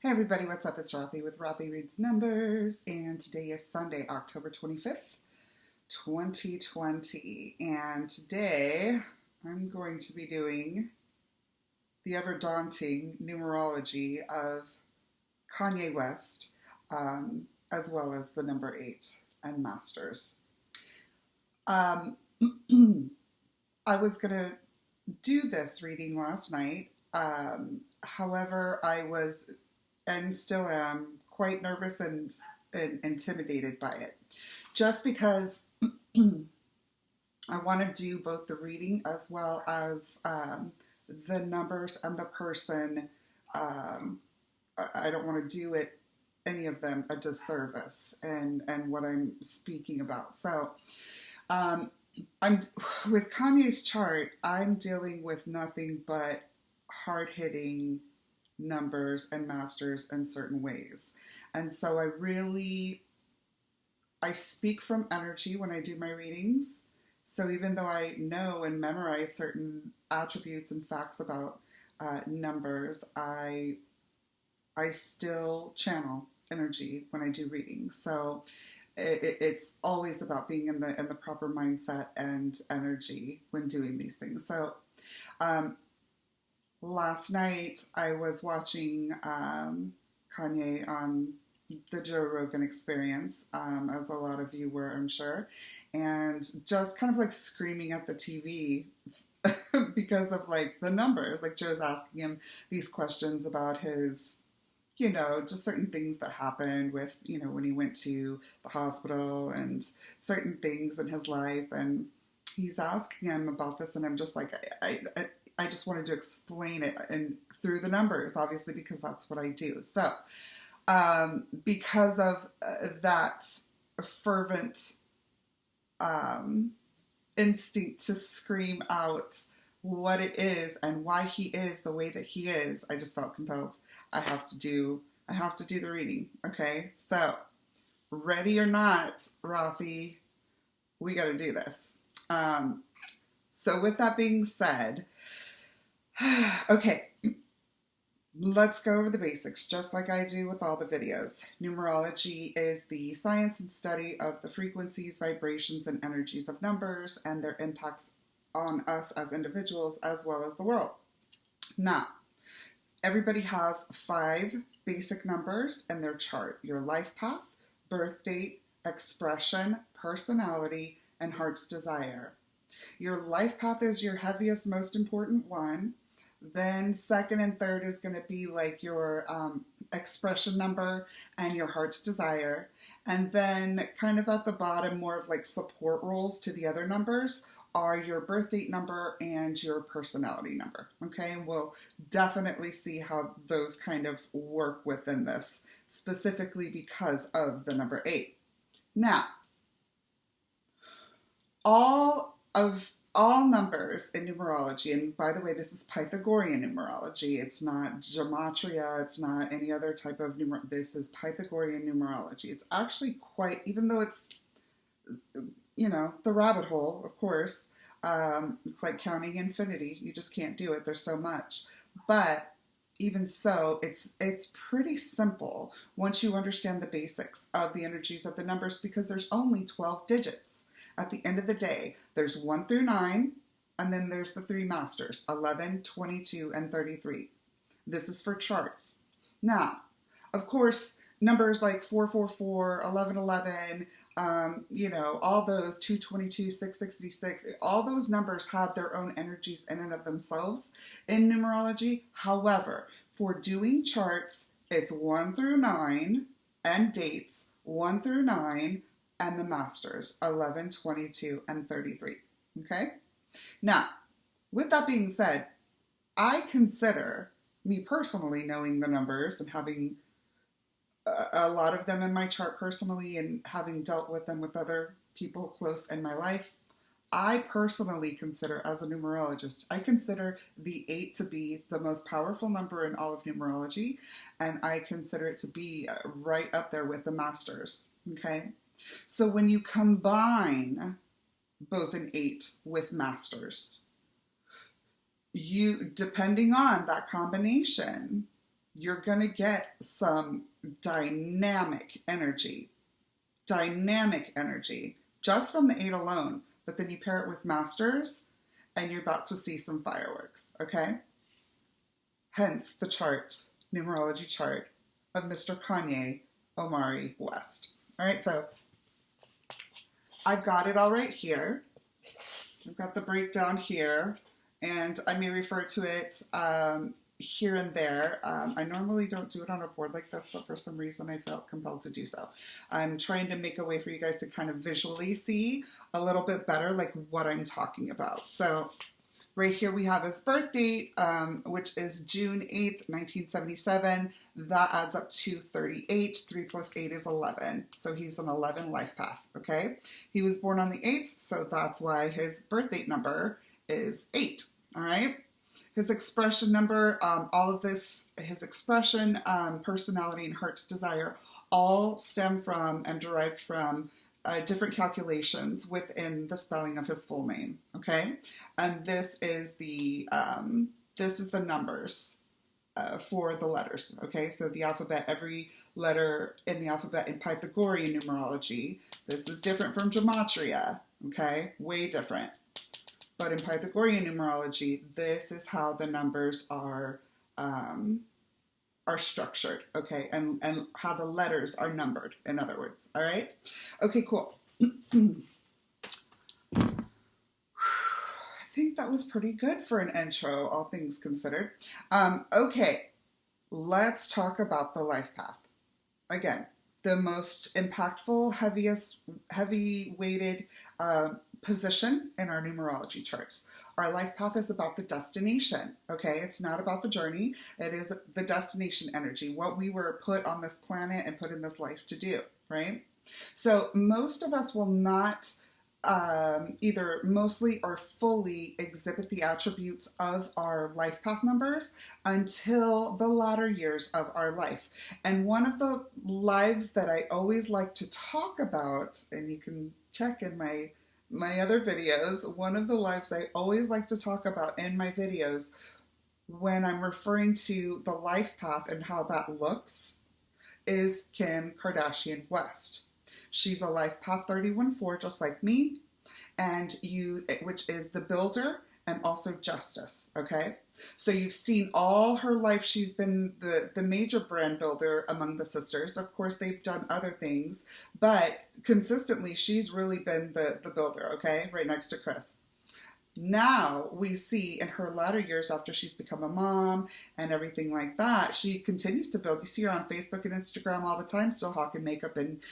Hey everybody, what's up? It's Rothy with Rothy Reads Numbers, and today is Sunday, October 25th, 2020. And today I'm going to be doing the ever daunting numerology of Kanye West, as well as the number 8 and Masters. I was going to do this reading last night. However, I was and still am quite nervous and intimidated by it. Just because I want to do both the reading as well as the numbers and the person. I don't want to do any of them a disservice and what I'm speaking about. So I'm with Kanye's chart, I'm dealing with nothing but hard-hitting numbers and masters in certain ways. And so I speak from energy when I do my readings. So even though I know and memorize certain attributes and facts about numbers, I still channel energy when I do readings. So it's always about being in the proper mindset and energy when doing these things. So last night, I was watching Kanye on the Joe Rogan Experience, as a lot of you were, I'm sure, and just kind of like screaming at the TV because of like the numbers. Like Joe's asking him these questions about his, just certain things that happened with, when he went to the hospital and certain things in his life, and he's asking him about this, and I'm just like, I just wanted to explain it and through the numbers, obviously, because that's what I do. So, because of that fervent instinct to scream out what it is and why he is the way that he is, I just felt compelled. I have to do the reading. Okay, so ready or not, Rothy, we got to do this. So with that being said. Okay, let's go over the basics, just like I do with all the videos. Numerology is the science and study of the frequencies, vibrations, and energies of numbers and their impacts on us as individuals as well as the world. Now, everybody has 5 basic numbers in their chart: your life path, birth date, expression, personality, and heart's desire. Your life path is your heaviest, most important one. Then second and third is going to be like your expression number and your heart's desire. And then kind of at the bottom, more of like support roles to the other numbers are your birth date number and your personality number. Okay, and we'll definitely see how those kind of work within this, specifically because of the number 8. Now, all numbers in numerology, and by the way, this is Pythagorean numerology. It's not gematria. It's not any other type of this is Pythagorean numerology. It's actually quite, even though it's, the rabbit hole, of course, it's like counting infinity. You just can't do it. There's so much. But even so, it's pretty simple once you understand the basics of the energies of the numbers, because there's only 12 digits. At the end of the day, there's 1 through 9, and then there's the 3 masters, 11, 22, and 33. This is for charts. Now, of course, numbers like 444, 1111, all those 222, 666, all those numbers have their own energies in and of themselves in numerology. However, for doing charts, it's 1 through 9, and dates, 1 through 9, and the masters, 11, 22, and 33. Okay? Now, with that being said, I consider, me personally, knowing the numbers and having a lot of them in my chart personally and having dealt with them with other people close in my life, I personally consider, as a numerologist, I consider the 8 to be the most powerful number in all of numerology, and I consider it to be right up there with the masters. Okay? So when you combine both an 8 with masters, you, depending on that combination, you're going to get some dynamic energy just from the 8 alone. But then you pair it with masters and you're about to see some fireworks, okay? Hence the chart, numerology chart of Mr. Kanye Omari West. All right, so I've got it all right here. I've got the breakdown here, and I may refer to it here and there. I normally don't do it on a board like this, but for some reason I felt compelled to do so. I'm trying to make a way for you guys to kind of visually see a little bit better like what I'm talking about. So right here we have his birth date, which is June 8th, 1977. That adds up to 38. 3 plus 8 is 11. So he's an 11 life path, okay? He was born on the 8th, so that's why his birth date number is 8, all right? His expression number, all of this, his expression, personality, and heart's desire all stem from and derived from different calculations within the spelling of his full name, okay? And this is the numbers for the letters, okay? So the alphabet, every letter in the alphabet in Pythagorean numerology, this is different from gematria, okay? Way different. But in Pythagorean numerology, this is how the numbers are structured, okay, and how the letters are numbered, in other words, all right? Okay, cool. I think that was pretty good for an intro, all things considered. Okay, let's talk about the life path. Again, the most impactful, heavy-weighted position in our numerology charts. Our life path is about the destination, okay? It's not about the journey. It is the destination energy, what we were put on this planet and put in this life to do, right? So most of us will not either mostly or fully exhibit the attributes of our life path numbers until the latter years of our life. And one of the lives that I always like to talk about, and you can check in my other videos, one of the lives I always like to talk about in my videos when I'm referring to the life path and how that looks is Kim Kardashian West. She's a life path 31-4, just like me, which is the builder and also justice, okay? So you've seen all her life, she's been the major brand builder among the sisters. Of course, they've done other things, but consistently, she's really been the builder, okay? Right next to Chris. Now we see in her latter years after she's become a mom and everything like that, she continues to build. You see her on Facebook and Instagram all the time, still hawking makeup and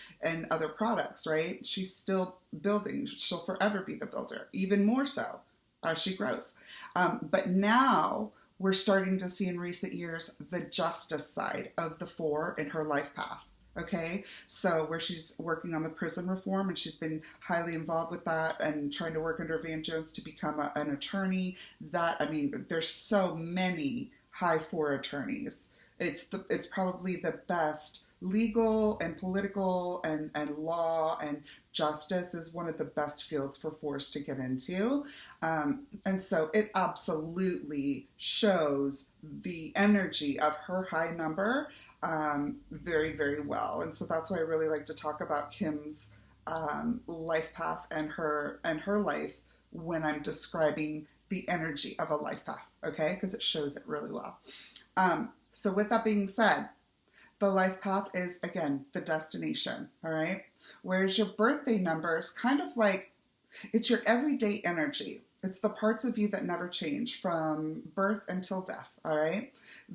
other products, right? She's still building. She'll forever be the builder, even more so as she grows. But now we're starting to see in recent years the justice side of the 4 in her life path. Okay, so where she's working on the prison reform and she's been highly involved with that and trying to work under Van Jones to become an attorney. There's so many high 4 attorneys. It's probably the best legal and political and law and justice is one of the best fields for 4s to get into. And so it absolutely shows the energy of her high number very, very well. And so that's why I really like to talk about Kim's life path and her life when I'm describing the energy of a life path, okay? Because it shows it really well. So with that being said, the life path is, again, the destination, all right? Whereas your birthday number is kind of like, it's your everyday energy. It's the parts of you that never change from birth until death, all right?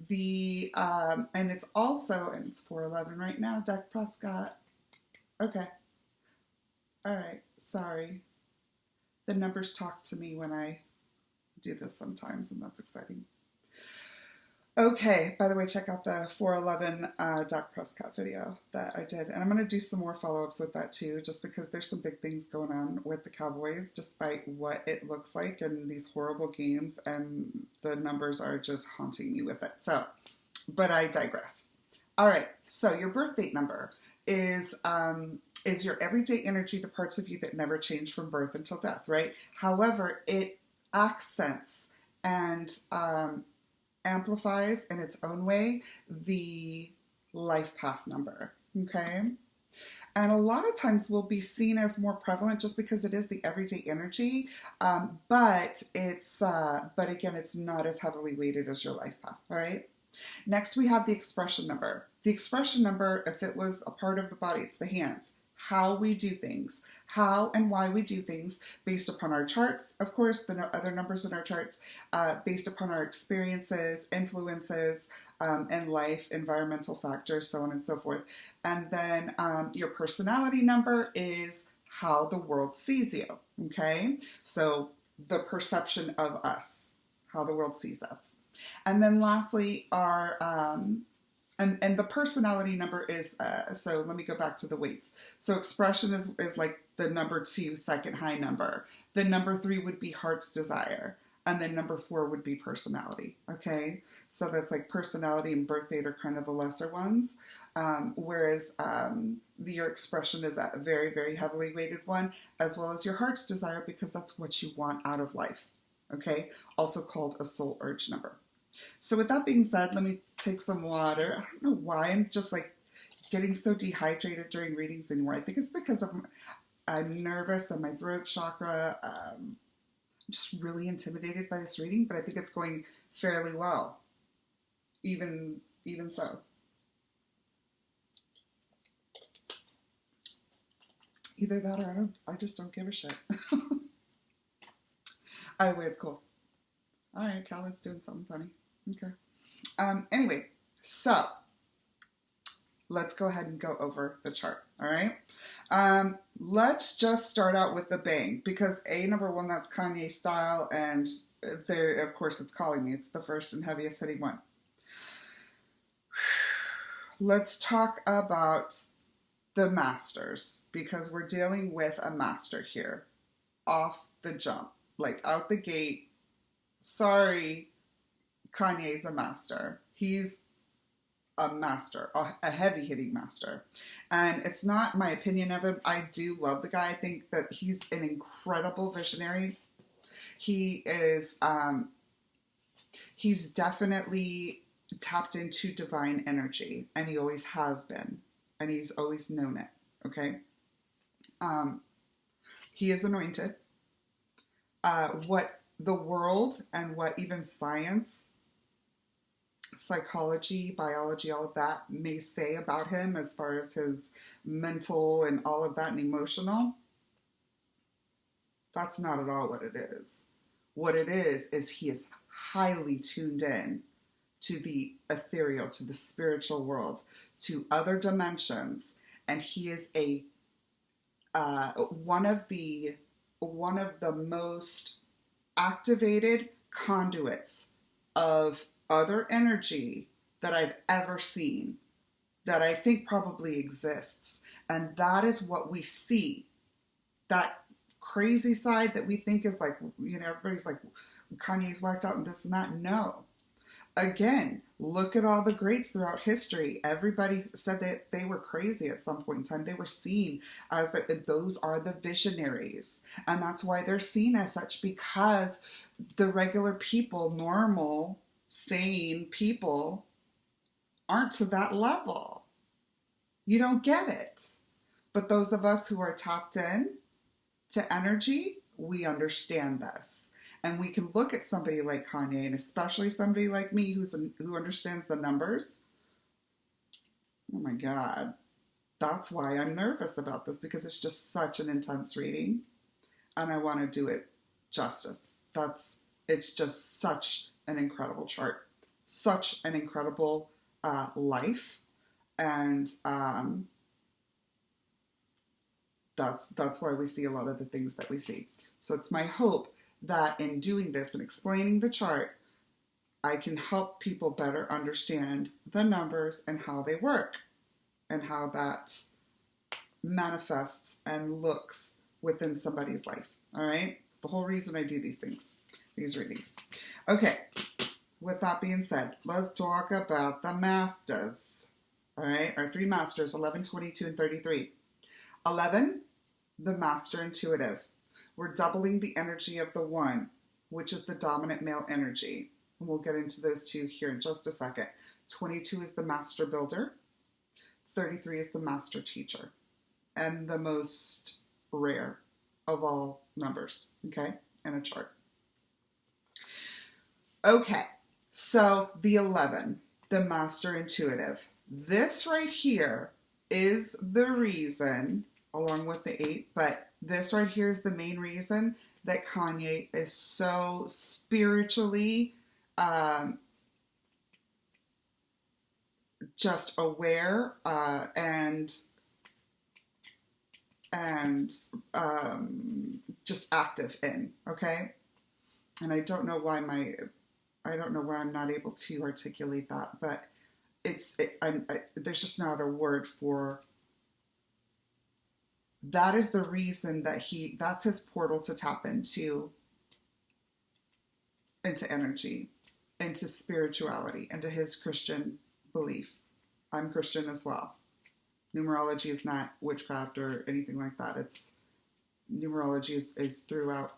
And it's also, and it's 411 right now, Dak Prescott. Okay. All right, sorry. The numbers talk to me when I do this sometimes, and that's exciting. Okay, by the way, check out the 411 Dak Prescott video that I did. And I'm going to do some more follow-ups with that too, just because there's some big things going on with the Cowboys, despite what it looks like in these horrible games, and the numbers are just haunting me with it. So, but I digress. All right, so your birth date number is your everyday energy, the parts of you that never change from birth until death, right? However, it accents and amplifies in its own way the life path number. Okay? And a lot of times will be seen as more prevalent just because it is the everyday energy, but again, it's not as heavily weighted as your life path. All right. Next, we have the expression number. The expression number, if it was a part of the body, it's the hands. How we do things, how and why we do things based upon our charts, of course, the other numbers in our charts, based upon our experiences, influences in life, environmental factors, so on and so forth. And then your personality number is how the world sees you, okay? So the perception of us, how the world sees us. And then lastly, our and the personality number is, so let me go back to the weights. So expression is like the number 2, second high number. Then number 3 would be heart's desire. And then number 4 would be personality, okay? So that's like personality and birth date are kind of the lesser ones. Whereas your expression is a very, very heavily weighted one, as well as your heart's desire, because that's what you want out of life, okay? Also called a soul urge number. So with that being said, let me take some water. I don't know why I'm just like getting so dehydrated during readings anymore. I think it's because I'm nervous and my throat chakra. I'm just really intimidated by this reading, but I think it's going fairly well. Even so. Either that or I just don't give a shit. Either way, it's cool. All right, Callan's doing something funny. Okay. Anyway, so let's go ahead and go over the chart. All right. Let's just start out with the bang, because number 1, that's Kanye style, and there, of course, it's calling me. It's the first and heaviest hitting one. Let's talk about the masters, because we're dealing with a master here, off the jump, like out the gate. Sorry, Kanye's a master. He's a master, a heavy-hitting master. And it's not my opinion of him. I do love the guy. I think that he's an incredible visionary. He is, he's definitely tapped into divine energy, and he always has been, and he's always known it, okay? He is anointed. What the world and what even science, psychology, biology, all of that may say about him as far as his mental and all of that and emotional, that's not at all what it is. What it is he is highly tuned in to the ethereal, to the spiritual world, to other dimensions, and he is a one of the most activated conduits of other energy that I've ever seen, that I think probably exists. And that is what we see. That crazy side that we think is like, everybody's like, Kanye's whacked out and this and that. No. Again, look at all the greats throughout history. Everybody said that they were crazy at some point in time. They were seen as those are the visionaries. And that's why they're seen as such, because the regular people, normal, sane people, aren't to that level. You don't get it. But those of us who are tapped in to energy, we understand this. And we can look at somebody like Kanye, and especially somebody like me who understands the numbers. Oh my God. That's why I'm nervous about this, because it's just such an intense reading. And I want to do it justice. It's just such an incredible chart. Such an incredible life. And that's why we see a lot of the things that we see. So it's my hope that in doing this and explaining the chart, I can help people better understand the numbers and how they work and how that manifests and looks within somebody's life. All right? It's the whole reason I do these things, these readings. Okay. With that being said, let's talk about the masters. All right? Our 3 masters, 11, 22, and 33. 11, the master intuitive. We're doubling the energy of the 1, which is the dominant male energy. And we'll get into those two here in just a second. 22 is the master builder. 33 is the master teacher. And the most rare of all numbers, okay, in a chart. Okay, so the 11, the master intuitive. This right here is the reason, along with the 8, but this right here is the main reason that Kanye is so spiritually just aware and just active in, okay? And I don't know why I'm not able to articulate that, but there's just not a word for, that is the reason that that's his portal to tap into energy, into spirituality, into his Christian belief. I'm Christian as well. Numerology is not witchcraft or anything like that. Numerology is throughout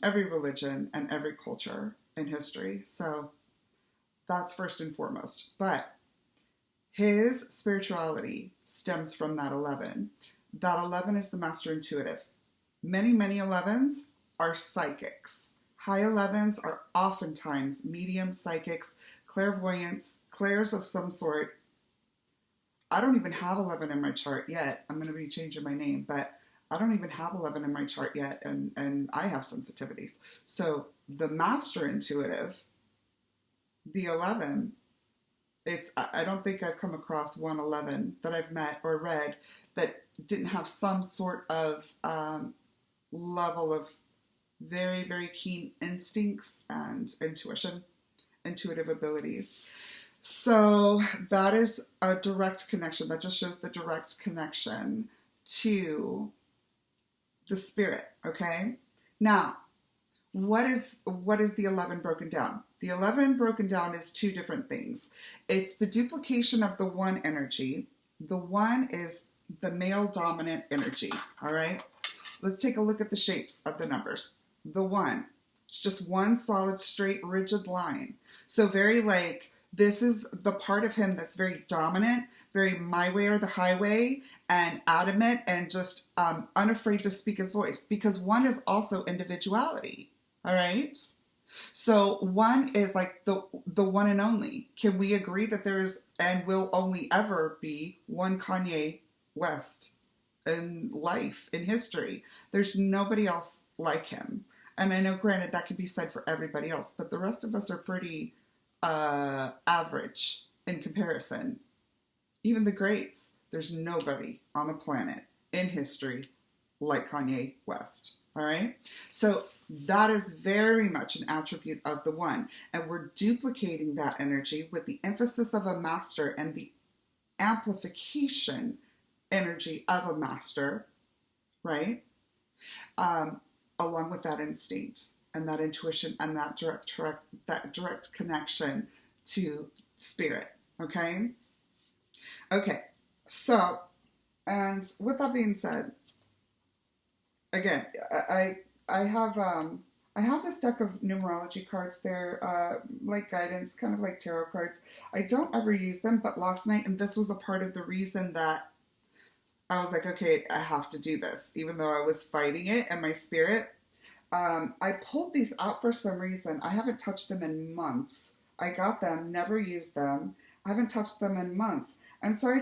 every religion and every culture in history. So that's first and foremost. But his spirituality stems from that 11. That 11 is the master intuitive. Many 11s are psychics. High 11s are oftentimes medium psychics, clairvoyants, clairs of some sort. I don't even have 11 in my chart yet. I'm going to be changing my name, but I don't even have 11 in my chart yet, and I have sensitivities. So the master intuitive, the 11, I don't think I've come across one 11 that I've met or read that didn't have some sort of level of very, very keen instincts and intuitive abilities. So that is a direct connection. That just shows the direct connection to the spirit, okay? Now, what is the 11 broken down? The 11 broken down is two different things. It's the duplication of the 1 energy. The 1 is the male dominant energy, all right? Let's take a look at the shapes of the numbers. The 1, it's just one solid, straight, rigid line. So very this is the part of him that's very dominant, very my way or the highway, and adamant, and just unafraid to speak his voice. Because 1 is also individuality, all right? So 1 is like the one and only. Can we agree that there is and will only ever be one Kanye West in life, in history? There's nobody else like him. And I know, granted, that can be said for everybody else, but the rest of us are pretty average in comparison. Even the greats, there's nobody on the planet in history like Kanye West. All right? So that is very much an attribute of the 1. And we're duplicating that energy with the emphasis of a master and the amplification energy of a master, right? Along with that instinct and that intuition and that direct connection to spirit, okay? Okay, so, and with that being said, again, I have this deck of numerology cards there, like guidance, kind of like tarot cards. I don't ever use them, but last night, and this was a part of the reason that I was like, okay, I have to do this, even though I was fighting it in my spirit. I pulled these out for some reason. I haven't touched them in months. I got them, never used them. I haven't touched them in months. And so I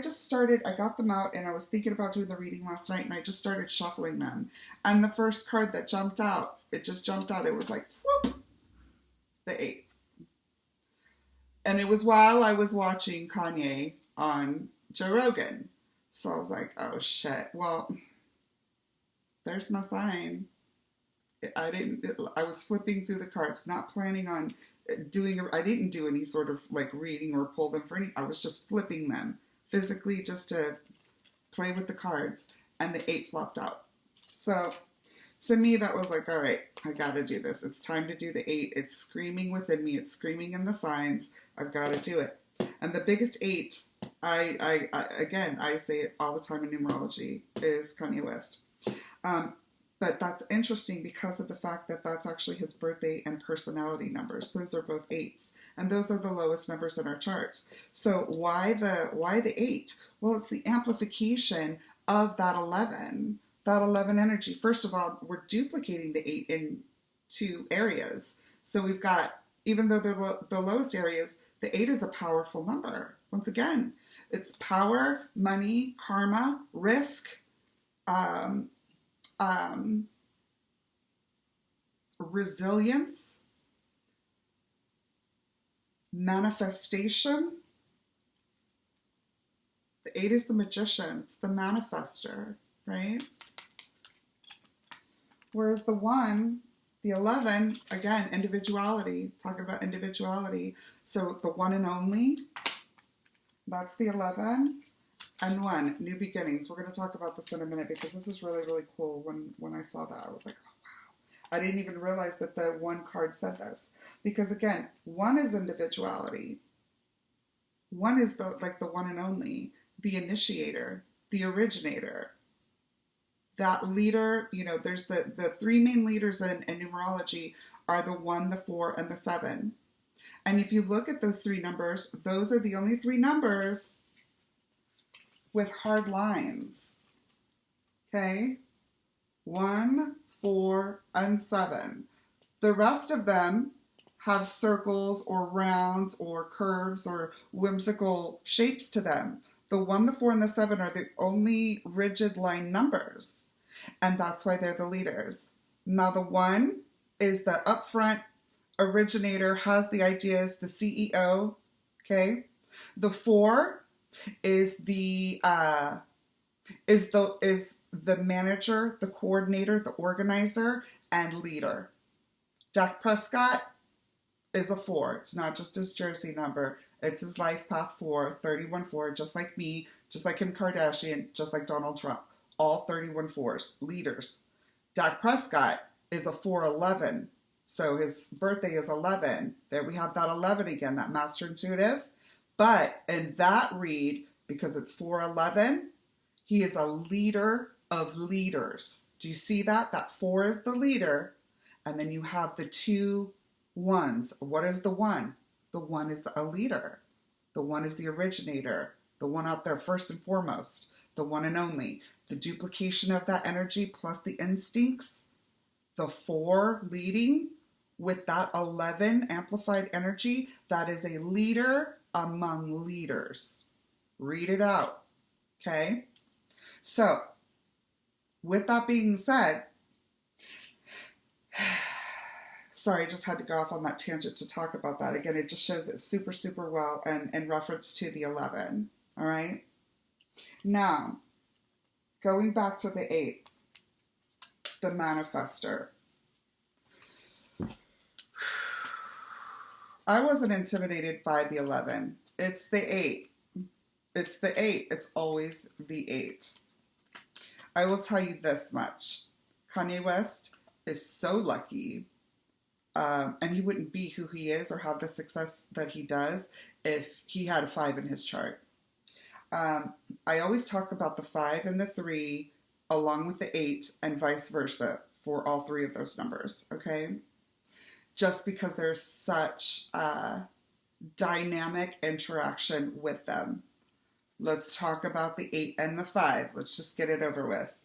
got them out, and I was thinking about doing the reading last night, and I just started shuffling them. And the first card that jumped out, it was like, whoop, the 8. And it was while I was watching Kanye on Joe Rogan. So I was like, oh shit, well, there's my sign. I was flipping through the cards, not planning on I didn't do any sort of like reading or pull them for anything. I was just flipping them physically just to play with the cards, and the 8 flopped out. So to me, that was like, all right, I got to do this. It's time to do the 8. It's screaming within me. It's screaming in the signs. I've got to do it. And the biggest 8, I say it all the time in numerology, is Kanye West. But that's interesting because of the fact that that's actually his birthday and personality numbers. Those are both 8s, and those are the lowest numbers in our charts. So why the 8? Well, it's the amplification of that 11. That 11 energy. First of all, we're duplicating the 8 in 2 areas. So we've got, even though they're the lowest areas, the 8 is a powerful number. Once again, it's power, money, karma, risk, resilience, manifestation. The 8 is the magician. It's the manifester, right? Whereas the 1, the 11, again, individuality, talking about individuality. So the one and only, that's the 11. And 1, new beginnings. We're going to talk about this in a minute because this is really, really cool. When I saw that, I was like, oh, wow. I didn't even realize that the 1 card said this. Because again, 1 is individuality. 1 is the one and only, the initiator, the originator. That leader, there's the 3 main leaders in numerology are the 1, the 4, and the 7. And if you look at those 3 numbers, those are the only 3 numbers with hard lines. Okay? 1, 4, and 7. The rest of them have circles or rounds or curves or whimsical shapes to them. The 1, the 4, and the 7 are the only rigid line numbers. And that's why they're the leaders. Now the 1 is the upfront originator, has the ideas, the CEO. Okay? The 4 is the manager, the coordinator, the organizer, and leader. Dak Prescott is a 4. It's not just his jersey number. It's his life path 4, 31-4, just like me, just like Kim Kardashian, just like Donald Trump. All 31 4s, leaders. Dak Prescott is a 411. So his birthday is 11. There we have that 11 again, that master intuitive. But in that read, because it's 411, he is a leader of leaders. Do you see that? That 4 is the leader. And then you have the 2 1s. What is the 1? The 1 is a leader. The 1 is the originator. The 1 out there first and foremost. The 1 and only. The duplication of that energy plus the instincts. The 4 leading with that 11 amplified energy. That is a leader among leaders. Read it out. Okay? So, with that being said, sorry, I just had to go off on that tangent to talk about that. Again, it just shows it super, super well and in reference to the 11. All right? Now, going back to the 8, the manifester. I wasn't intimidated by the 11. It's the 8. It's the 8. It's always the 8. I will tell you this much. Kanye West is so lucky, and he wouldn't be who he is or have the success that he does if he had a 5 in his chart. I always talk about the 5 and the 3 along with the 8 and vice versa for all 3 of those numbers, okay? Just because there's such dynamic interaction with them. Let's talk about the 8 and the 5. Let's just get it over with.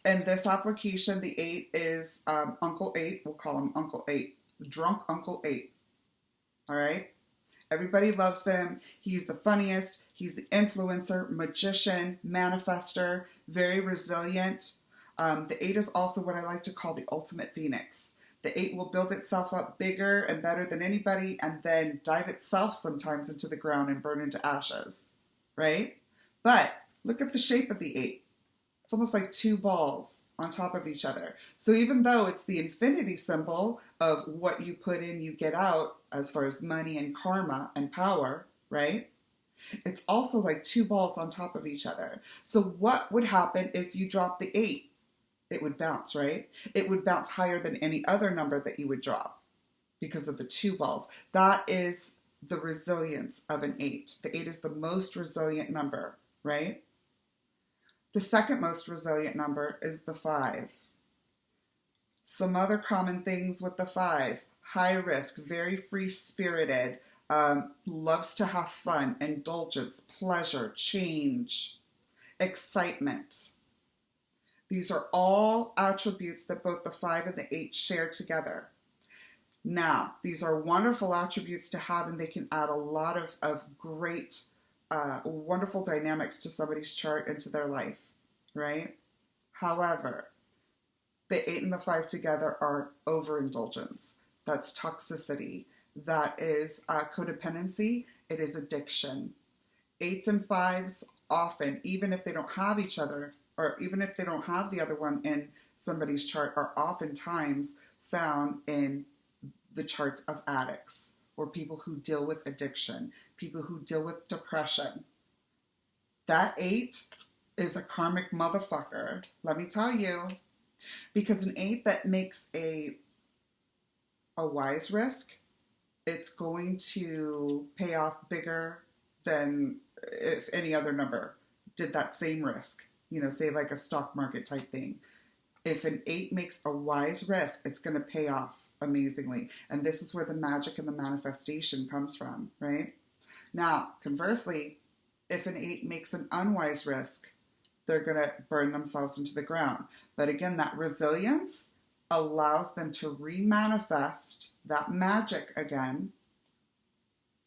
In this application, the 8 is Uncle 8. We'll call him Uncle 8. Drunk Uncle 8. All right? Everybody loves him. He's the funniest. He's the influencer, magician, manifester, very resilient. The 8 is also what I like to call the ultimate phoenix. The 8 will build itself up bigger and better than anybody and then dive itself sometimes into the ground and burn into ashes, right? But look at the shape of the 8. It's almost like 2 balls on top of each other. So even though it's the infinity symbol of what you put in, you get out, as far as money and karma and power, right? It's also like 2 balls on top of each other. So what would happen if you drop the 8? It would bounce, right? It would bounce higher than any other number that you would drop because of the 2 balls. That is the resilience of an 8. The 8 is the most resilient number, right? The second most resilient number is the 5. Some other common things with the 5: high risk, very free spirited, loves to have fun, indulgence, pleasure, change, excitement. These are all attributes that both the 5 and the 8 share together. Now, these are wonderful attributes to have, and they can add a lot of great, wonderful dynamics to somebody's chart and to their life, right? However, the 8 and the 5 together are overindulgence. That's toxicity. That is codependency. It is addiction. 8s and 5s often, even if they don't have each other, or even if they don't have the other one in somebody's chart, are oftentimes found in the charts of addicts or people who deal with addiction, people who deal with depression. That 8 is a karmic motherfucker, let me tell you. Because an 8 that makes a wise risk, it's going to pay off bigger than if any other number did that same risk. Say like a stock market type thing. If an 8 makes a wise risk, it's going to pay off amazingly. And this is where the magic and the manifestation comes from, right? Now, conversely, if an 8 makes an unwise risk, they're going to burn themselves into the ground. But again, that resilience allows them to remanifest that magic again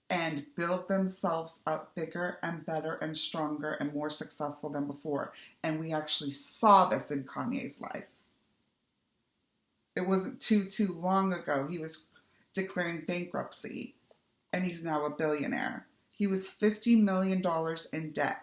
and build themselves up bigger and better and stronger and more successful than before. And we actually saw this in Kanye's life. It wasn't too long ago he was declaring bankruptcy, and he's now a billionaire. He was $50 million in debt.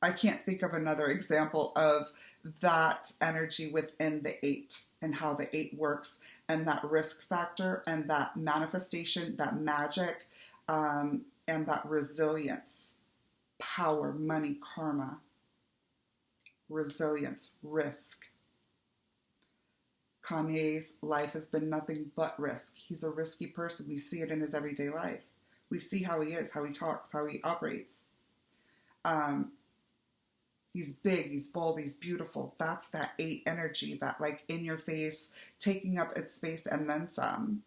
I can't think of another example of that energy within the 8 and how the 8 works, and that risk factor and that manifestation, that magic, and that resilience, power, money, karma, resilience, risk. Kanye's life has been nothing but risk. He's a risky person. We see it in his everyday life. We see how he is, how he talks, how he operates. He's big, he's bold, he's beautiful. That's that 8 energy, that like in your face, taking up its space and then some.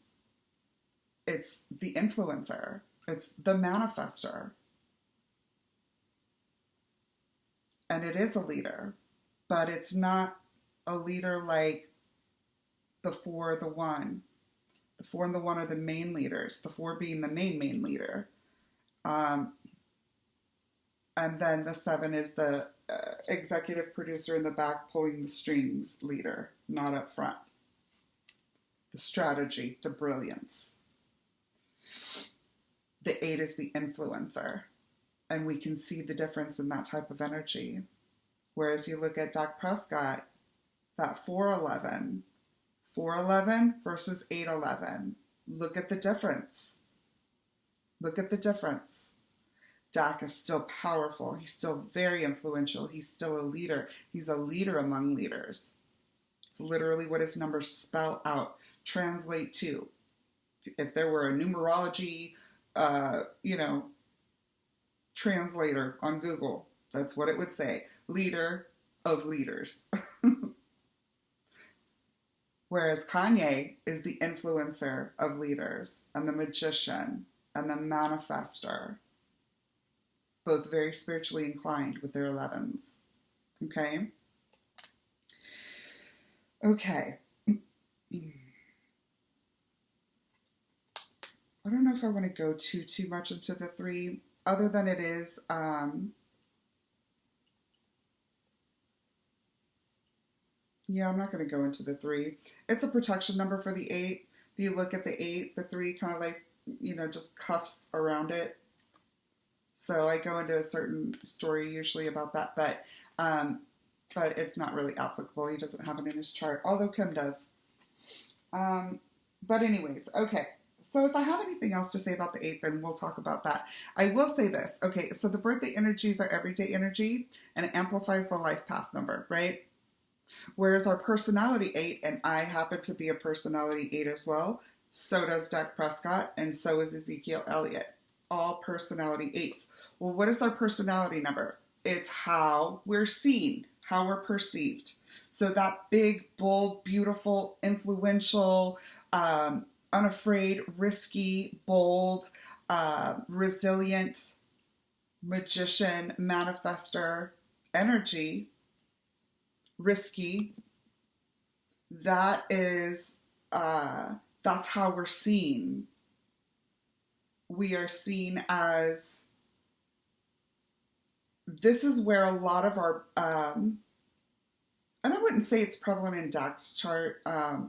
It's the influencer. It's the manifester. And it is a leader, but it's not a leader like the 4 or the 1. The 4 and the 1 are the main leaders, the 4 being the main leader. And then the 7 is the executive producer in the back pulling the strings leader, not up front. The strategy, the brilliance. The 8 is the influencer. And we can see the difference in that type of energy. Whereas you look at Dak Prescott, that 411 versus 811. Look at the difference. Look at the difference. Dak is still powerful. He's still very influential. He's still a leader. He's a leader among leaders. It's literally what his numbers spell out, translate to. If there were a numerology, translator on Google, that's what it would say. Leader of leaders. Whereas Kanye is the influencer of leaders and the magician and the manifester. Both very spiritually inclined with their 11s. Okay? Okay. I don't know if I want to go too much into the 3, other than it is, yeah, I'm not going to go into the 3. It's a protection number for the 8. If you look at the 8, the 3 kind of like, just cuffs around it. So I go into a certain story usually about that, but it's not really applicable. He doesn't have it in his chart, although Kim does. But anyways, okay. So if I have anything else to say about the 8, then we'll talk about that. I will say this. Okay, so the birthday energies are everyday energy, and it amplifies the life path number, right? Whereas our personality 8, and I happen to be a personality 8 as well, so does Dak Prescott, and so is Ezekiel Elliott. All personality 8s. Well, what is our personality number? It's how we're seen. how we're perceived. So that big, bold, beautiful, influential, unafraid, risky, bold, resilient, magician, manifester energy, risky, that is, that's how we're seen. We are seen as, this is where a lot of our, and I wouldn't say it's prevalent in Dak's chart,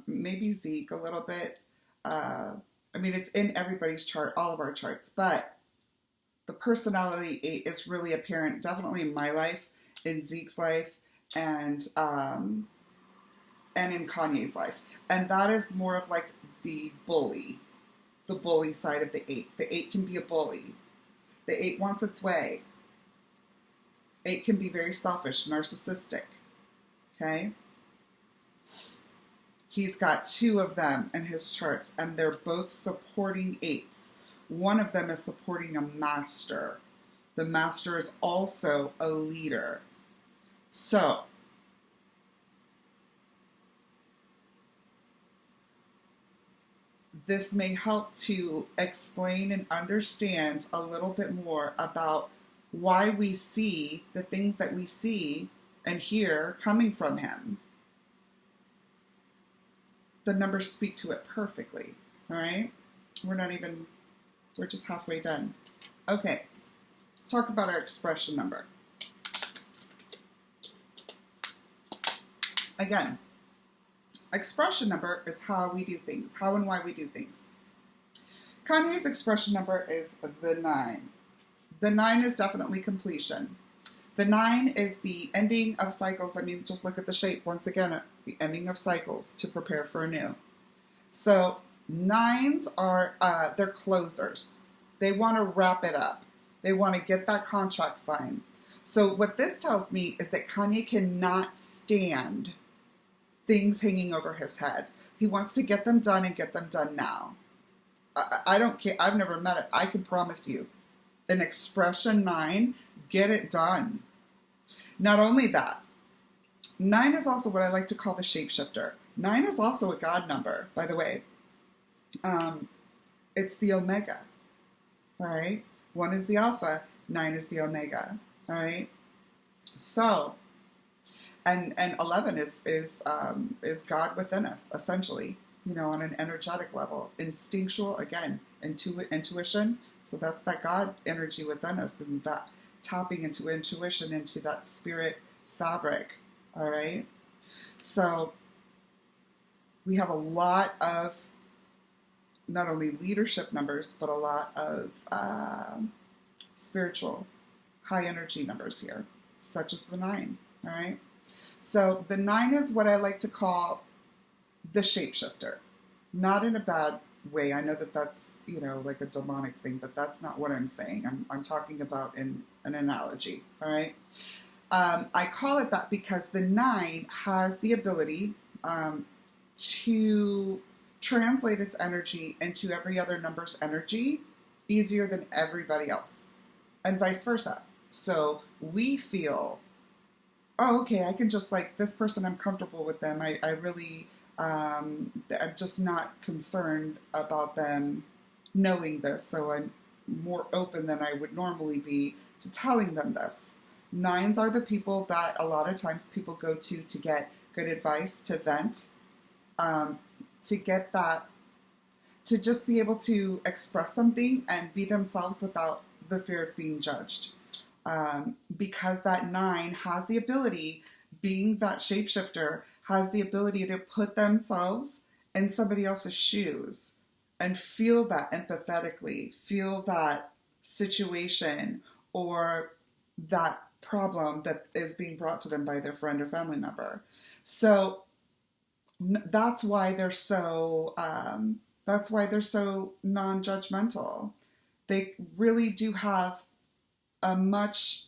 maybe Zeke a little bit. I mean, it's in everybody's chart, all of our charts, but the personality 8 is really apparent, definitely in my life, in Zeke's life, and in Kanye's life. And that is more of like the bully side of the 8. The 8 can be a bully. The 8 wants its way. 8 can be very selfish, narcissistic. Okay? He's got 2 of them in his charts, and they're both supporting 8s. One of them is supporting a master. The master is also a leader. So, this may help to explain and understand a little bit more about why we see the things that we see and hear coming from him. The numbers speak to it perfectly, all right? We're just halfway done. Okay, let's talk about our expression number. Again, expression number is how we do things, how and why we do things. Kanye's expression number is the 9. The 9 is definitely completion. The 9 is the ending of cycles. I mean, just look at the shape. Once again, the ending of cycles to prepare for a new. So 9s are, they're closers. They want to wrap it up. They want to get that contract signed. So what this tells me is that Kanye cannot stand things hanging over his head. He wants to get them done and get them done now. I don't care. I've never met it. I can promise you. An expression 9, get it done. Not only that, 9 is also what I like to call the shapeshifter. 9 is also a God number, by the way. It's the Omega. All right? 1 is the Alpha, 9 is the Omega. All right? So, and 11 is God within us, essentially, you know, on an energetic level. Instinctual, again, intuition. So that's that God energy within us, and that tapping into intuition, into that spirit fabric. All right? So we have a lot of not only leadership numbers, but a lot of spiritual high energy numbers here, such as the 9. All right? So the 9 is what I like to call the shapeshifter. Not in a bad way. I know that that's, you know, like a demonic thing, but that's not what I'm saying. I'm talking about in an analogy. All right? I call it that because the 9 has the ability to translate its energy into every other number's energy easier than everybody else, and vice versa. So we feel, oh, okay, I can just, like, this person, I'm comfortable with them. I really, I'm just not concerned about them knowing this, so I'm more open than I would normally be to telling them this. 9s are the people that a lot of times people go to get good advice, to vent, to get that, to just be able to express something and be themselves without the fear of being judged. Because that 9 has the ability, being that shapeshifter, has the ability to put themselves in somebody else's shoes and feel that empathetically, feel that situation or that problem that is being brought to them by their friend or family member. So that's why they're so non-judgmental. They really do have a much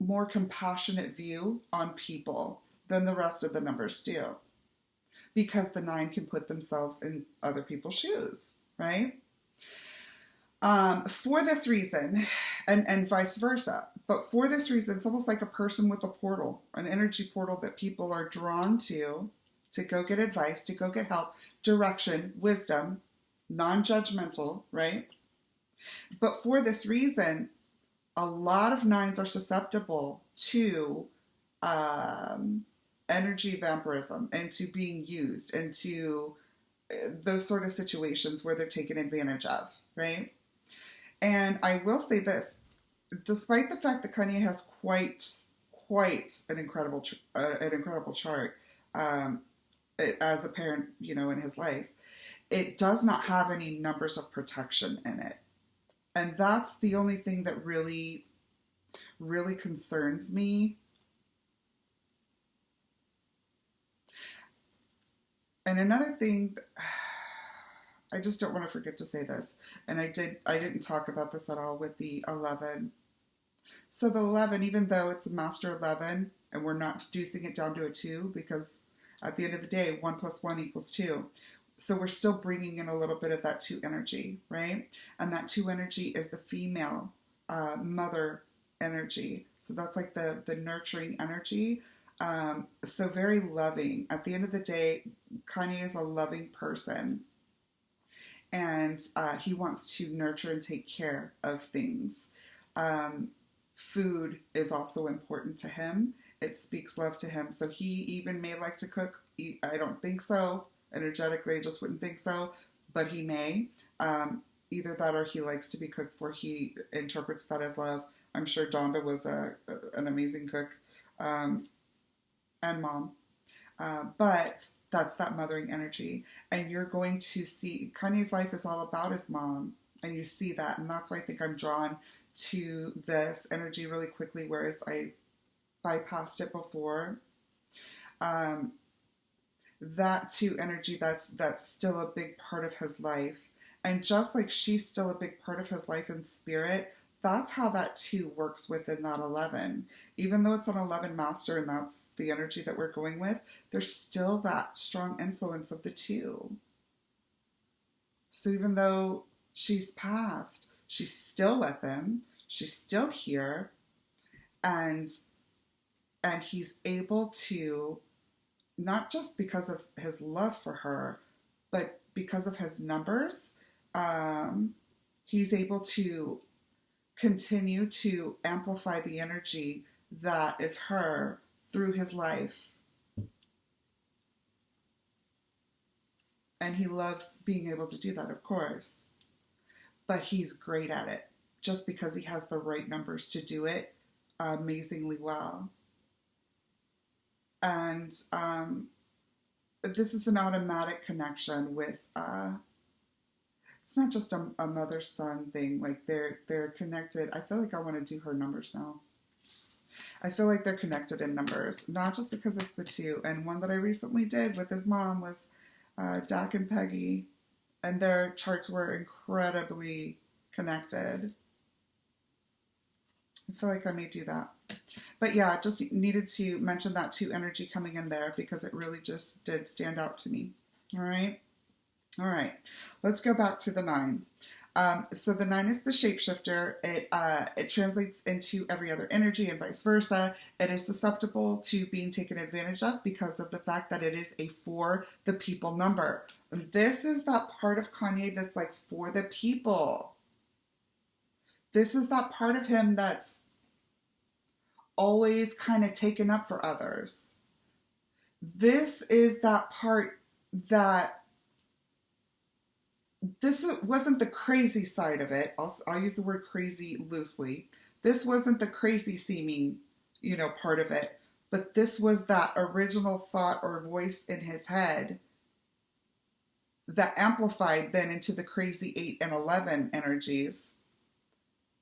more compassionate view on people than the rest of the numbers do, because the 9 can put themselves in other people's shoes, right? For this reason, and vice versa, But for this reason, it's almost like a person with a portal, an energy portal that people are drawn to go get advice, to go get help, direction, wisdom, non-judgmental, right? But for this reason, a lot of nines are susceptible to energy vampirism and to being used and to those sort of situations where they're taken advantage of, right? And I will say this, despite the fact that Kanye has quite an incredible chart as a parent, in his life, it does not have any numbers of protection in it. And that's the only thing that really, really concerns me. And another thing, I just don't want to forget to say this, and I didn't talk about this at all with the 11. So the 11, even though it's a master 11, and we're not reducing it down to a 2, because at the end of the day, 1 plus 1 equals 2. So we're still bringing in a little bit of that 2 energy, right? And that 2 energy is the female mother energy. So that's like the nurturing energy. So very loving. At the end of the day, Kanye is a loving person. And he wants to nurture and take care of things. Food is also important to him. It speaks love to him. So he even may like to cook. I don't think so. Energetically, I just wouldn't think so. But he may. Either that or he likes to be cooked for. He interprets that as love. I'm sure Donda was an amazing cook. And mom. But that's that mothering energy. And you're going to see, Kanye's life is all about his mom. And you see that. And that's why I think I'm drawn to this energy really quickly, whereas I bypassed it before. That 2 energy, that's still a big part of his life. And just like she's still a big part of his life in spirit, that's how that 2 works within that 11. Even though it's an 11 master and that's the energy that we're going with, there's still that strong influence of the 2. So even though she's passed, she's still with him, she's still here, and he's able to, not just because of his love for her, but because of his numbers, he's able to continue to amplify the energy that is her through his life. And he loves being able to do that, of course. But he's great at it, just because he has the right numbers to do it amazingly well. And this is an automatic connection with, it's not just a mother-son thing, like they're connected. I feel like I want to do her numbers now. I feel like they're connected in numbers, not just because it's the 2. And one that I recently did with his mom was Dak and Peggy, and their charts were incredibly connected. I feel like I may do that. But yeah, just needed to mention that 2 energy coming in there because it really just did stand out to me. All right. Let's go back to the 9. So the 9 is the shapeshifter. It translates into every other energy and vice versa. It is susceptible to being taken advantage of because of the fact that it is a for the people number. And this is that part of Kanye that's like for the people. This is that part of him that's always kind of taken up for others. This is that part that this wasn't the crazy side of it. I'll use the word crazy loosely. This wasn't the crazy seeming, part of it. But this was that original thought or voice in his head that amplified then into the crazy 8 and 11 energies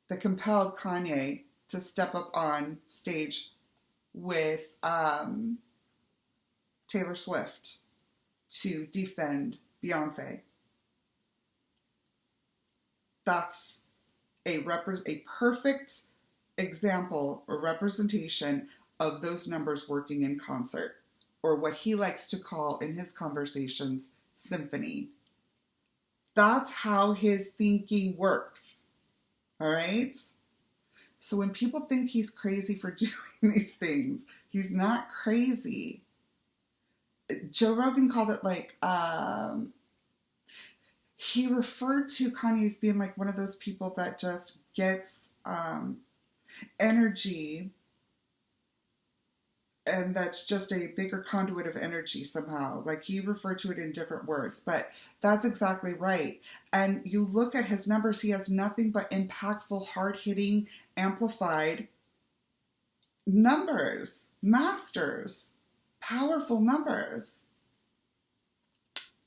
that compelled Kanye to step up on stage with Taylor Swift to defend Beyonce. That's a perfect example or representation of those numbers working in concert, or what he likes to call in his conversations, symphony. That's how his thinking works. All right? So when people think he's crazy for doing these things, he's not crazy. Joe Rogan called it like, he referred to Kanye as being like one of those people that just gets energy, and that's just a bigger conduit of energy somehow. Like, he referred to it in different words, but that's exactly right. And you look at his numbers, he has nothing but impactful, hard-hitting, amplified numbers, masters, powerful numbers.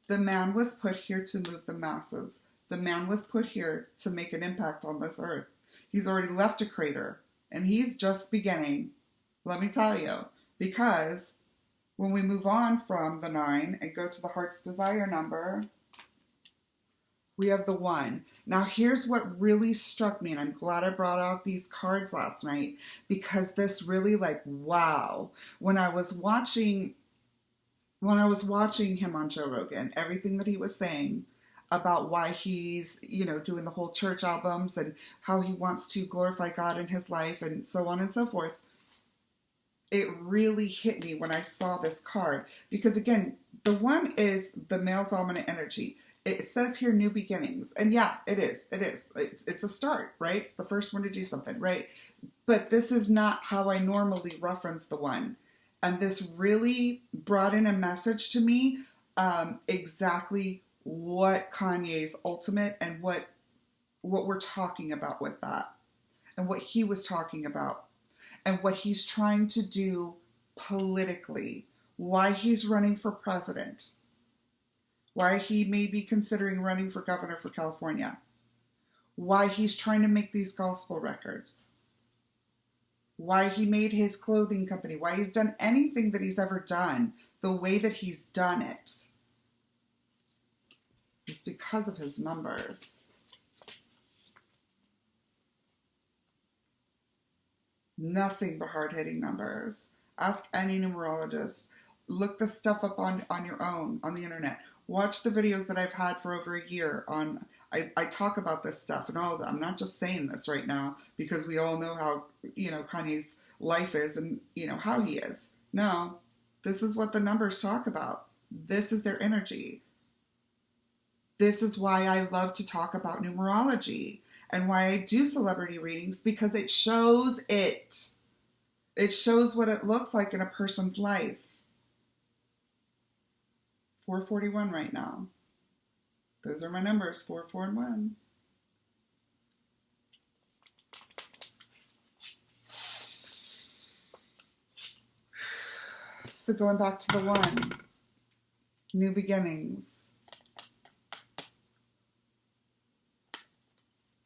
The man was put here to move the masses. The man was put here to make an impact on this earth. He's already left a crater, and he's just beginning, let me tell you, because when we move on from the 9 and go to the heart's desire number, we have the 1. Now, here's what really struck me, and I'm glad I brought out these cards last night, because this really, like, wow. When I was watching him on Joe Rogan, everything that he was saying about why he's, doing the whole church albums and how he wants to glorify God in his life and so on and so forth, it really hit me when I saw this card. Because again, the 1 is the male dominant energy. It says here new beginnings. And yeah, it is. It's a start, right? It's the first one to do something, right? But this is not how I normally reference the 1. And this really brought in a message to me, exactly what Kanye's ultimate and what we're talking about with that, and what he was talking about, and what he's trying to do politically, why he's running for president, why he may be considering running for governor for California, why he's trying to make these gospel records, why he made his clothing company, why he's done anything that he's ever done the way that he's done it. It's because of his numbers. Nothing but hard-hitting numbers. Ask any numerologist. Look this stuff up on your own, on the internet. Watch the videos that I've had for over a year on, I talk about this stuff and all of that. I'm not just saying this right now because we all know how, Kanye's life is and, how he is. No, this is what the numbers talk about. This is their energy. This is why I love to talk about numerology and why I do celebrity readings, because it shows it. It shows what it looks like in a person's life. 441 right now. Those are my numbers, 4, 4, and 1. So going back to the 1, new beginnings.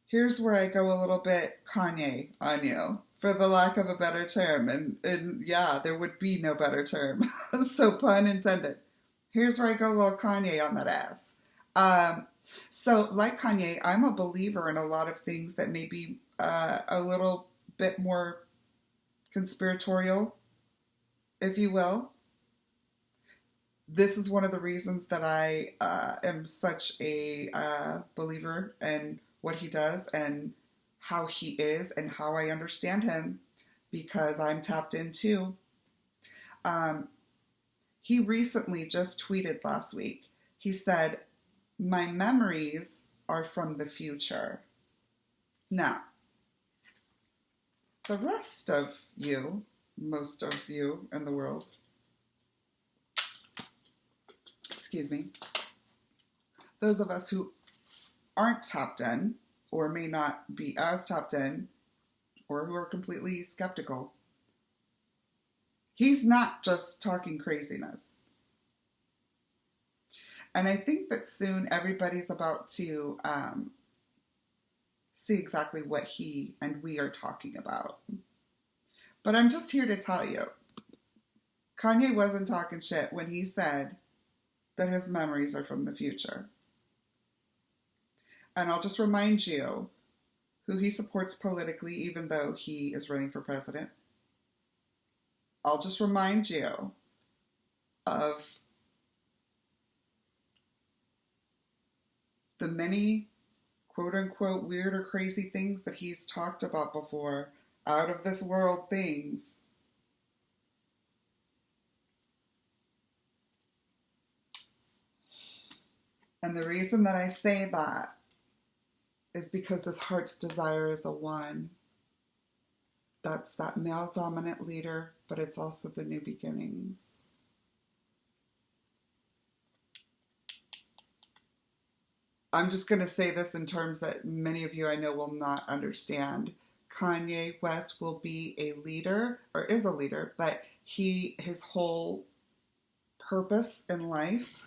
Here's where I go a little bit Kanye on you, for the lack of a better term. And yeah, there would be no better term. So pun intended. Here's where I go a little Kanye on that ass. So like Kanye, I'm a believer in a lot of things that may be a little bit more conspiratorial, if you will. This is one of the reasons that I am such a believer in what he does and how he is and how I understand him, because I'm tapped in too. He recently just tweeted last week. He said, "My memories are from the future." Now, the rest of you, most of you in the world, excuse me, those of us who aren't tapped in, or may not be as tapped in, or who are completely skeptical, he's not just talking craziness. And I think that soon everybody's about to see exactly what he and we are talking about. But I'm just here to tell you, Kanye wasn't talking shit when he said that his memories are from the future. And I'll just remind you who he supports politically, even though he is running for president. I'll just remind you of the many quote unquote weird or crazy things that he's talked about before, out of this world things. And the reason that I say that is because this heart's desire is a 1. That's that male dominant leader, but it's also the new beginnings. I'm just going to say this in terms that many of you I know will not understand. Kanye West will be a leader, or is a leader, but his whole purpose in life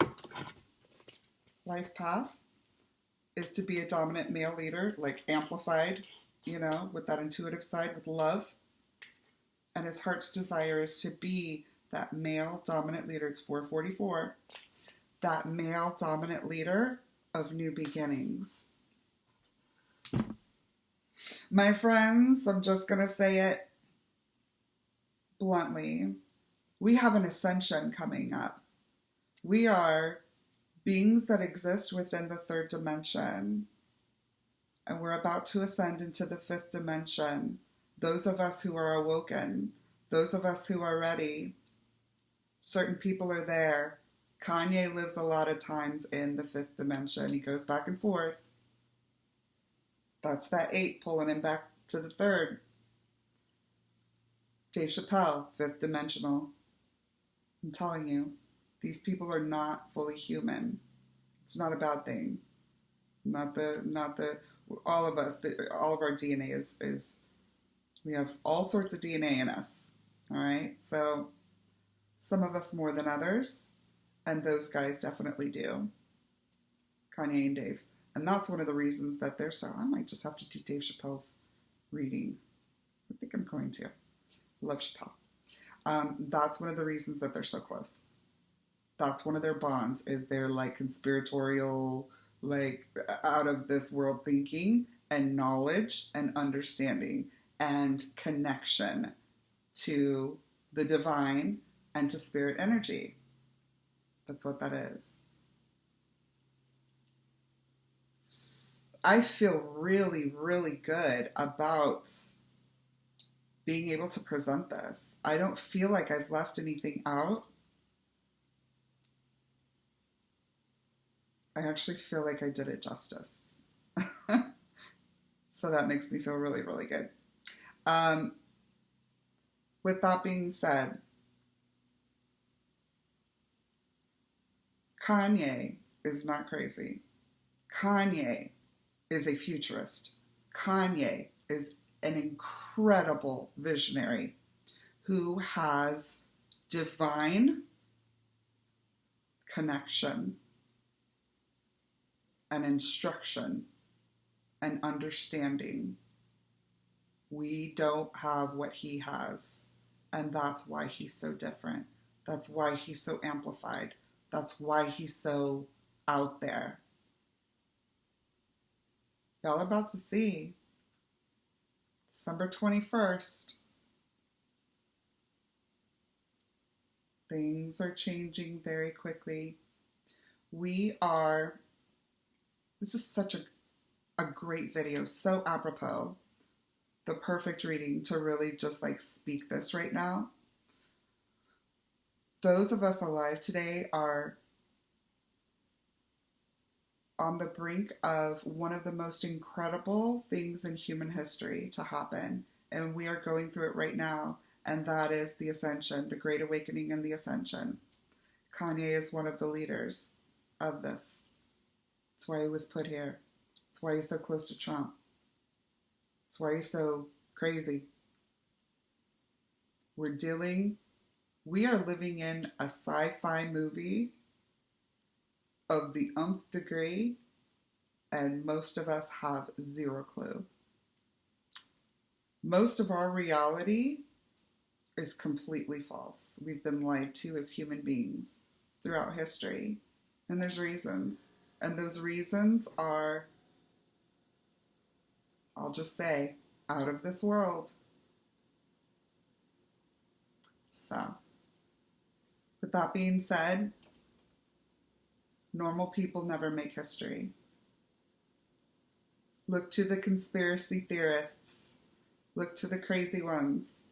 path, is to be a dominant male leader, like amplified, with that intuitive side, with love. And his heart's desire is to be that male dominant leader. It's 444. That male dominant leader of new beginnings. My friends, I'm just going to say it bluntly. We have an ascension coming up. We are beings that exist within the 3rd dimension. And we're about to ascend into the 5th dimension. Those of us who are awoken, those of us who are ready, certain people are there. Kanye lives a lot of times in the 5th dimension. He goes back and forth. That's that 8 pulling him back to the 3rd. Dave Chappelle, 5th dimensional. I'm telling you, these people are not fully human. It's not a bad thing. All of us, all of our DNA is, we have all sorts of DNA in us. All right. So some of us more than others. And those guys definitely do. Kanye and Dave. And that's one of the reasons that they're so, I might just have to do Dave Chappelle's reading. I think I'm going to. Love Chappelle. That's one of the reasons that they're so close. That's one of their bonds, is their like conspiratorial, like out of this world thinking and knowledge and understanding and connection to the divine and to spirit energy. That's what that is. I feel really, really good about being able to present this. I don't feel like I've left anything out. I actually feel like I did it justice. So that makes me feel really, really good. With that being said, Kanye is not crazy. Kanye is a futurist. Kanye is an incredible visionary who has divine connection and instruction and understanding. We don't have what he has, and that's why he's so different. That's why he's so amplified. That's why he's so out there. Y'all are about to see. December 21st. Things are changing very quickly. This is such a great video, so apropos. The perfect reading to really just like speak this right now. Those of us alive today are on the brink of one of the most incredible things in human history to happen. And we are going through it right now. And that is the ascension, the Great Awakening and the ascension. Kanye is one of the leaders of this. That's why he was put here. That's why he's so close to Trump. That's why he's so crazy. We are living in a sci-fi movie of the nth degree, and most of us have zero clue. Most of our reality is completely false. We've been lied to as human beings throughout history, and there's reasons. And those reasons are, I'll just say, out of this world. So, with that being said, normal people never make history. Look to the conspiracy theorists. Look to the crazy ones.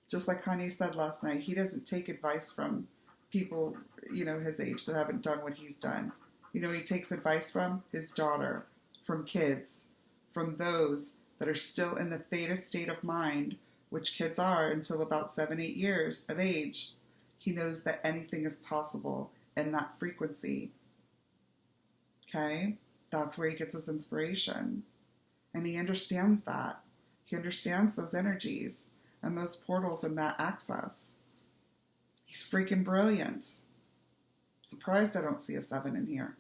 Just like Kanye said last night, he doesn't take advice from people, his age that haven't done what he's done. He takes advice from his daughter, from kids, from those that are still in the theta state of mind, which kids are until about 7, 8 years of age. He knows that anything is possible in that frequency. Okay? That's where he gets his inspiration. And he understands that. He understands those energies and those portals and that access. He's freaking brilliant. Surprised I don't see a 7 in here.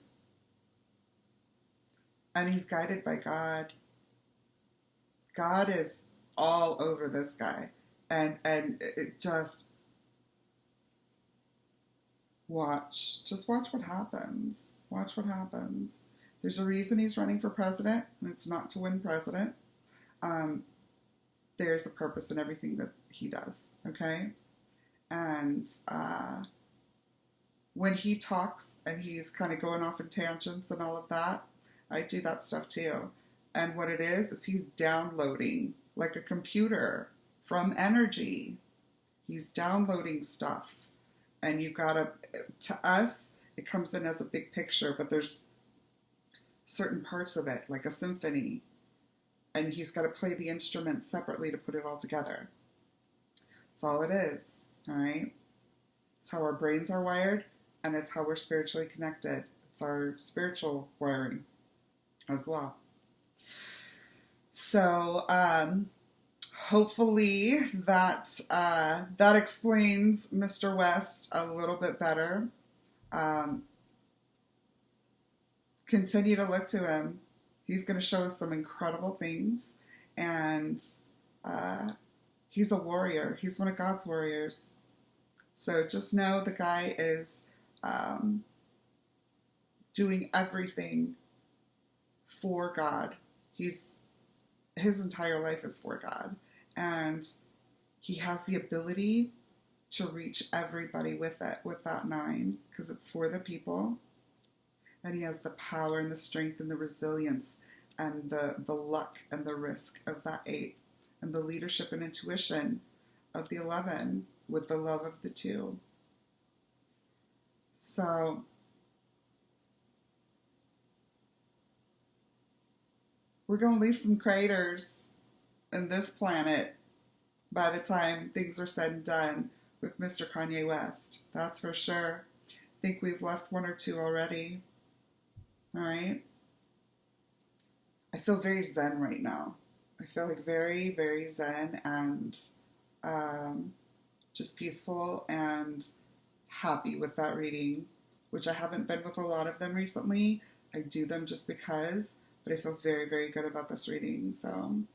And he's guided by God. God is all over this guy. And it just watch. Just watch what happens. Watch what happens. There's a reason he's running for president, and it's not to win president. There's a purpose in everything that he does, okay? And when he talks and he's kind of going off in tangents and all of that, I do that stuff too. And what it is he's downloading like a computer from energy. He's downloading stuff. And you gotta, to us, it comes in as a big picture, but there's certain parts of it, like a symphony. And he's got to play the instrument separately to put it all together. That's all it is, all right? It's how our brains are wired, and it's how we're spiritually connected. It's our spiritual wiring as well. So, hopefully that explains Mr. West a little bit better. Continue to look to him. He's going to show us some incredible things, and he's a warrior. He's one of God's warriors. So just know the guy is doing everything for God. His entire life is for God, and he has the ability to reach everybody with it, with that 9, because it's for the people. And he has the power and the strength and the resilience and the luck and the risk of that 8, and the leadership and intuition of the 11 with the love of the 2. So we're going to leave some craters in this planet by the time things are said and done with Mr. Kanye West. That's for sure. I think we've left 1 or 2 already. All right. I feel very zen right now. I feel like very, very zen and just peaceful and happy with that reading, which I haven't been with a lot of them recently. I do them just because, but I feel very, very good about this reading. So I'm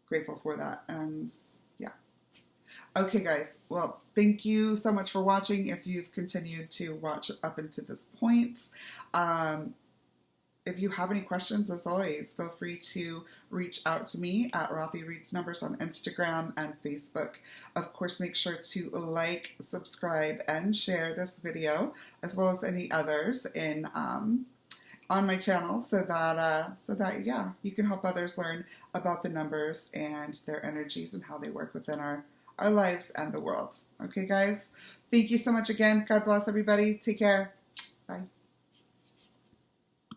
grateful for that. And yeah. Okay, guys. Well, thank you so much for watching. If you've continued to watch up into this point, if you have any questions, as always, feel free to reach out to me at Rothy Reads Numbers on Instagram and Facebook. Of course, make sure to like, subscribe, and share this video, as well as any others in on my channel, so that yeah, you can help others learn about the numbers and their energies and how they work within our lives and the world. Okay, guys? Thank you so much again. God bless everybody. Take care. Bye.